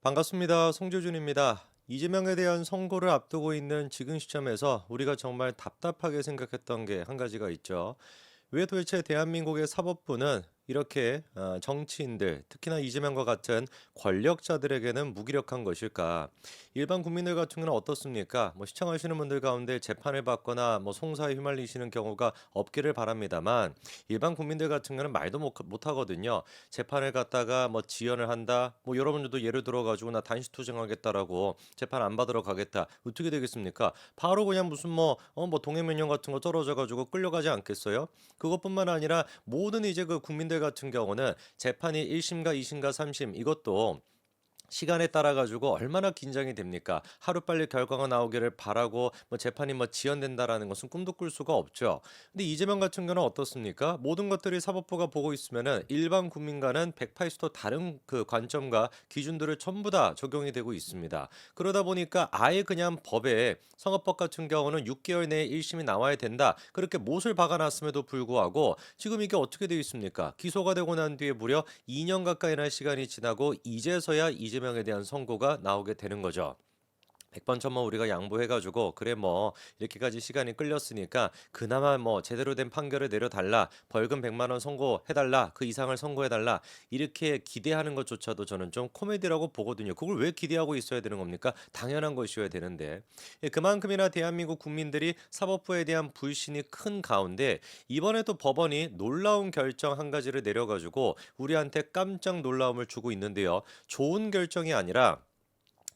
반갑습니다. 송재준입니다. 이재명에 대한 선거를 앞두고 있는 지금 시점에서 우리가 정말 답답하게 생각했던 게 한 가지가 있죠. 왜 도대체 대한민국의 사법부는 이렇게 정치인들, 특히나 이재명과 같은 권력자들에게는 무기력한 것일까? 일반 국민들 같은 경우는 어떻습니까? 뭐 시청하시는 분들 가운데 재판을 받거나 뭐 송사에 휘말리시는 경우가 없기를 바랍니다만 일반 국민들 같은 경우는 말도 못 하거든요. 재판을 갖다가 뭐 지연을 한다. 뭐 여러분들도 예를 들어 가지고 나 단시 투쟁하겠다라고 재판 안 받으러 가겠다. 어떻게 되겠습니까? 바로 그냥 무슨 뭐 동행명령 같은 거 떨어져 가지고 끌려가지 않겠어요? 그것뿐만 아니라 모든 이제 그 국민들 같은 경우는 재판이 1심과 2심과 3심 이것도 시간에 따라 가지고 얼마나 긴장이 됩니까? 하루빨리 결과가 나오기를 바라고 뭐 재판이 뭐 지연된다라는 것은 꿈도 꿀 수가 없죠. 근데 이재명 같은 경우는 어떻습니까? 모든 것들이 사법부가 보고 있으면은 일반 국민과는 180도 다른 그 관점과 기준들을 전부 다 적용이 되고 있습니다. 그러다 보니까 아예 그냥 법에 선거법 같은 경우는 6개월 내에 1심이 나와야 된다. 그렇게 못을 박아놨음에도 불구하고 지금 이게 어떻게 되어 있습니까? 기소가 되고 난 뒤에 무려 2년 가까이나 시간이 지나고 이제서야 이재명에 대한 선고가 나오게 되는 거죠. 100번 천번 우리가 양보해가지고 그래 뭐 이렇게까지 시간이 끌렸으니까 그나마 뭐 제대로 된 판결을 내려달라 벌금 100만 원 선고해달라 그 이상을 선고해달라 이렇게 기대하는 것조차도 저는 좀 코미디라고 보거든요. 그걸 왜 기대하고 있어야 되는 겁니까? 당연한 것이어야 되는데 그만큼이나 대한민국 국민들이 사법부에 대한 불신이 큰 가운데 이번에 또 법원이 놀라운 결정 한 가지를 내려가지고 우리한테 깜짝 놀라움을 주고 있는데요. 좋은 결정이 아니라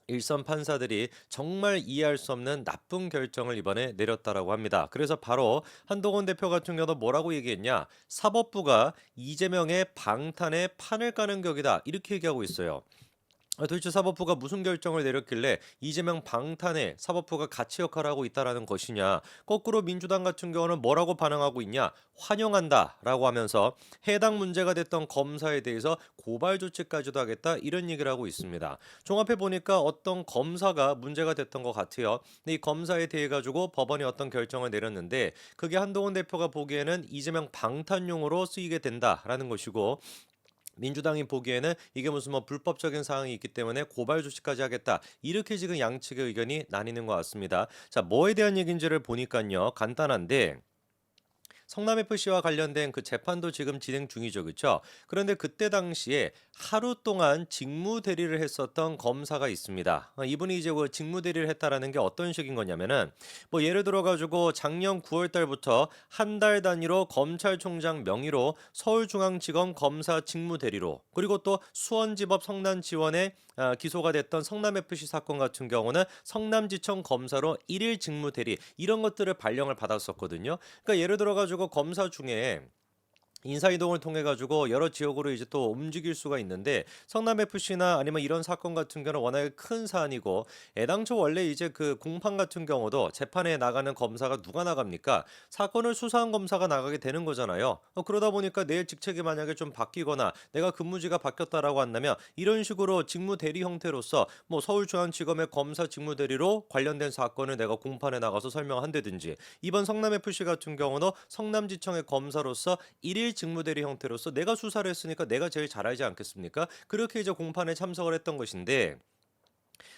일선 판사들이 정말 이해할 수 없는 나쁜 결정을 이번에 내렸다라고 합니다. 그래서 바로 한동훈 대표 같은 경우도 뭐라고 얘기했냐? 사법부가 이재명의 방탄에 판을 까는 격이다. 이렇게 얘기하고 있어요. 도대체 사법부가 무슨 결정을 내렸길래 이재명 방탄에 사법부가 가치 역할을 하고 있다라는 것이냐. 거꾸로 민주당 같은 경우는 뭐라고 반응하고 있냐. 환영한다라고 하면서 해당 문제가 됐던 검사에 대해서 고발 조치까지도 하겠다 이런 얘기를 하고 있습니다. 종합해 보니까 어떤 검사가 문제가 됐던 것 같아요. 근데 이 검사에 대해 가지고 법원이 어떤 결정을 내렸는데 그게 한동훈 대표가 보기에는 이재명 방탄용으로 쓰이게 된다라는 것이고 민주당이 보기에는 이게 무슨 뭐 불법적인 사항이 있기 때문에 고발 조치까지 하겠다. 이렇게 지금 양측의 의견이 나뉘는 것 같습니다. 자, 뭐에 대한 얘기인지를 보니까요. 간단한데 성남FC와 관련된 그 재판도 지금 진행 중이죠. 그렇죠? 그런데 그때 당시에 하루 동안 직무 대리를 했었던 검사가 있습니다. 이분이 이제 그 직무 대리를 했다라는 게 어떤 식인 거냐면은 뭐 예를 들어 가지고 작년 9월 달부터 한 달 단위로 검찰총장 명의로 서울중앙지검 검사 직무 대리로 그리고 또 수원지법 성남지원에 기소가 됐던 성남FC 사건 같은 경우는 성남지청 검사로 1일 직무 대리 이런 것들을 발령을 받았었거든요. 그러니까 예를 들어 가지고 검사 중에 인사이동을 통해 가지고 여러 지역으로 이제 또 움직일 수가 있는데 성남 FC나 아니면 이런 사건 같은 경우는 워낙에 큰 사안이고 애당초 원래 이제 그 공판 같은 경우도 재판에 나가는 검사가 누가 나갑니까? 사건을 수사한 검사가 나가게 되는 거잖아요. 그러다 보니까 내일 직책이 만약에 좀 바뀌거나 내가 근무지가 바뀌었다라고 한다면 이런 식으로 직무 대리 형태로서 뭐 서울중앙지검의 검사 직무 대리로 관련된 사건을 내가 공판에 나가서 설명한다든지 이번 성남 FC 같은 경우는 성남지청의 검사로서 1일 직무대리 형태로서 내가 수사를 했으니까 내가 제일 잘 알지 않겠습니까? 그렇게 이제 공판에 참석을 했던 것인데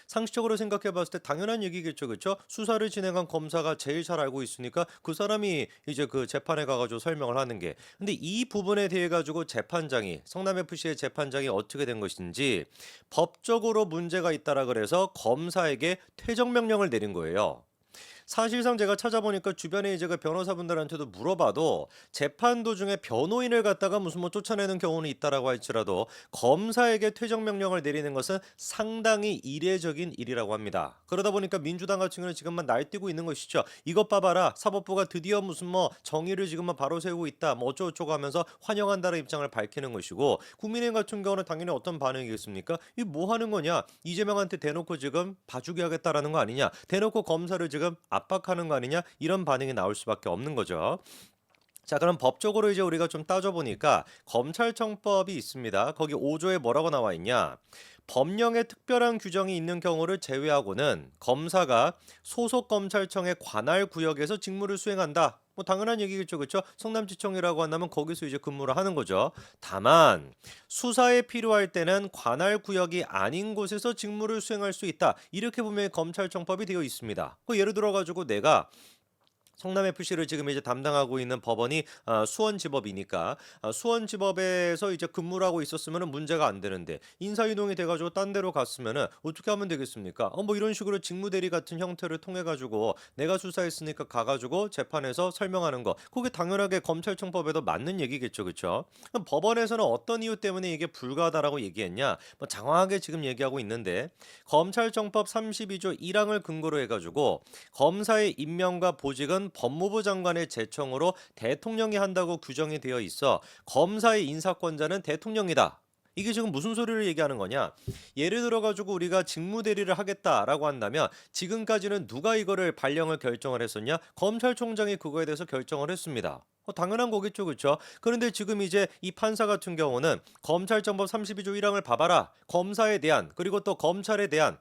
상식적으로 생각해 봤을 때 당연한 얘기겠죠. 그렇죠? 수사를 진행한 검사가 제일 잘 알고 있으니까 그 사람이 이제 그 재판에 가 가지고 설명을 하는 게. 근데 이 부분에 대해 가지고 재판장이 성남 FC의 재판장이 어떻게 된 것인지 법적으로 문제가 있다라 그래서 검사에게 퇴정 명령을 내린 거예요. 사실상 제가 찾아보니까 주변에 이제 그 변호사분들한테도 물어봐도 재판 도중에 변호인을 갖다가 무슨 뭐 쫓아내는 경우는 있다라고 할지라도 검사에게 퇴정 명령을 내리는 것은 상당히 이례적인 일이라고 합니다. 그러다 보니까 민주당 같은 경우는 지금만 날뛰고 있는 것이죠. 이것 봐봐라. 사법부가 드디어 무슨 뭐 정의를 지금만 바로 세우고 있다. 뭐 어쩌고저쩌고 하면서 환영한다는 입장을 밝히는 것이고 국민의힘 같은 경우는 당연히 어떤 반응이겠습니까? 이 뭐 하는 거냐? 이재명한테 대놓고 지금 봐주게 하겠다라는 거 아니냐? 대놓고 검사를 지금 압박하는 거 아니냐? 이런 반응이 나올 수밖에 없는 거죠. 자, 그럼 법적으로 이제 우리가 좀 따져보니까 검찰청법이 있습니다. 거기 5조에 뭐라고 나와 있냐? 법령에 특별한 규정이 있는 경우를 제외하고는 검사가 소속 검찰청의 관할 구역에서 직무를 수행한다. 뭐 당연한 얘기겠죠. 그렇죠? 성남지청이라고 한다면 거기서 이제 근무를 하는 거죠. 다만 수사에 필요할 때는 관할 구역이 아닌 곳에서 직무를 수행할 수 있다. 이렇게 분명히 검찰청법이 되어 있습니다. 그 예를 들어 가지고 내가 성남FC를 지금 이제 담당하고 있는 법원이 수원지법이니까 수원지법에서 이제 근무를 하고 있었으면 문제가 안 되는데 인사이동이 돼가지고 딴 데로 갔으면은 어떻게 하면 되겠습니까? 뭐 이런 식으로 직무대리 같은 형태를 통해 가지고 내가 수사했으니까 가가지고 재판에서 설명하는 거 그게 당연하게 검찰청법에도 맞는 얘기겠죠, 그렇죠? 그럼 법원에서는 어떤 이유 때문에 이게 불가하다라고 얘기했냐? 뭐 장황하게 지금 얘기하고 있는데 검찰청법 32조 1항을 근거로 해가지고 검사의 임명과 보직은 법무부 장관의 제청으로 대통령이 한다고 규정이 되어 있어 검사의 인사권자는 대통령이다. 이게 지금 무슨 소리를 얘기하는 거냐? 예를 들어 가지고 우리가 직무 대리를 하겠다라고 한다면 지금까지는 누가 이거를 발령을 결정을 했었냐? 검찰총장이 그거에 대해서 결정을 했습니다. 당연한 거겠죠, 그렇죠? 그런데 지금 이제 이 판사 같은 경우는 검찰청법 32조 1항을 봐봐라. 검사에 대한 그리고 또 검찰에 대한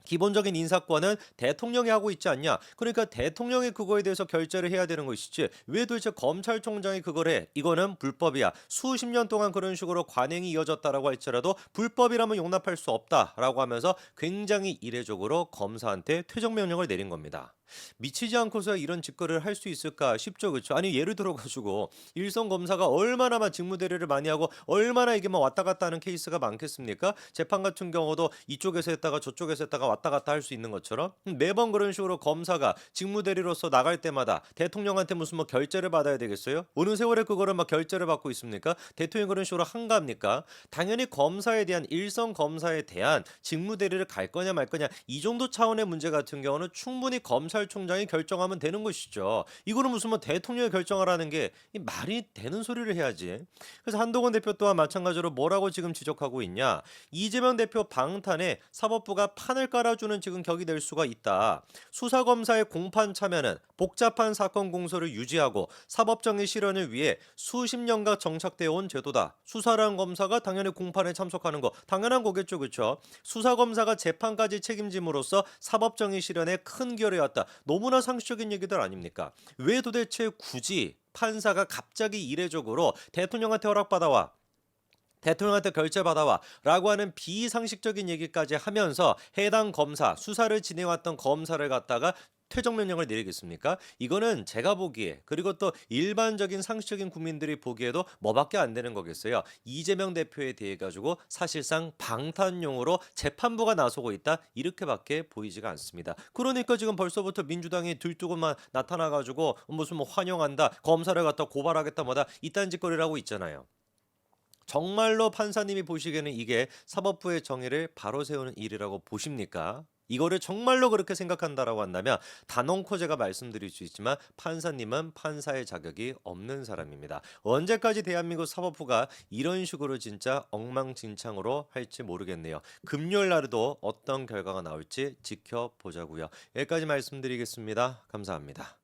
기본적인 인사권은 대통령이 하고 있지 않냐? 그러니까 대통령이 그거에 대해서 결재를 해야 되는 것이지 왜 도대체 검찰총장이 그걸 해? 이거는 불법이야. 수십 년 동안 그런 식으로 관행이 이어졌다라고 할지라도 불법이라면 용납할 수 없다라고 하면서 굉장히 이례적으로 검사한테 퇴정명령을 내린 겁니다. 미치지 않고서 이런 짓거리를 할 수 있을까 싶죠, 그렇죠? 아니 예를 들어 가지고 일선 검사가 얼마나만 직무 대리를 많이 하고 얼마나 이게 막 왔다 갔다 하는 케이스가 많겠습니까? 재판 같은 경우도 이쪽에서 했다가 저쪽에서 했다가 왔다 갔다 할 수 있는 것처럼 매번 그런 식으로 검사가 직무 대리로서 나갈 때마다 대통령한테 무슨 뭐 결재를 받아야 되겠어요? 어느 세월에 그거를 막 결재를 받고 있습니까? 대통령이 그런 식으로 한가합니까? 당연히 검사에 대한 일선 검사에 대한 직무 대리를 갈 거냐 말 거냐 이 정도 차원의 문제 같은 경우는 충분히 검찰총장이 결정하면 되는 것이죠. 이거는 무슨 뭐 대통령이 결정하라는 게 말이 되는 소리를 해야지. 그래서 한동훈 대표 또한 마찬가지로 뭐라고 지금 지적하고 있냐? 이재명 대표 방탄에 사법부가 판을 깔아주는 지금 격이 될 수가 있다. 수사검사의 공판 참여는 복잡한 사건 공소를 유지하고 사법정의 실현을 위해 수십 년간 정착되어 온 제도다. 수사라는 검사가 당연히 공판에 참석하는 거 당연한 거겠죠, 그렇죠? 수사검사가 재판까지 책임짐으로써 사법정의 실현에 큰 기여를 해왔다. 너무나 상식적인 얘기들 아닙니까? 왜 도대체 굳이 판사가 갑자기 이례적으로 대통령한테 허락받아와 대통령한테 결재받아와 라고 하는 비상식적인 얘기까지 하면서 해당 검사, 수사를 진행해왔던 검사를 갖다가 퇴정명령을 내리겠습니까? 이거는 제가 보기에 그리고 또 일반적인 상식적인 국민들이 보기에도 뭐밖에 안 되는 거겠어요. 이재명 대표에 대해 가지고 사실상 방탄용으로 재판부가 나서고 있다 이렇게밖에 보이지가 않습니다. 그러니까 지금 벌써부터 민주당이 들뜨고만 나타나 가지고 무슨 뭐 환영한다, 검사를 갖다 고발하겠다 뭐다 이딴 짓거리라고 있잖아요. 정말로 판사님이 보시기에는 이게 사법부의 정의를 바로 세우는 일이라고 보십니까? 이거를 정말로 그렇게 생각한다라고 한다면 단언코 제가 말씀드릴 수 있지만 판사님은 판사의 자격이 없는 사람입니다. 언제까지 대한민국 사법부가 이런 식으로 진짜 엉망진창으로 할지 모르겠네요. 금요일 날에도 어떤 결과가 나올지 지켜보자고요. 여기까지 말씀드리겠습니다. 감사합니다.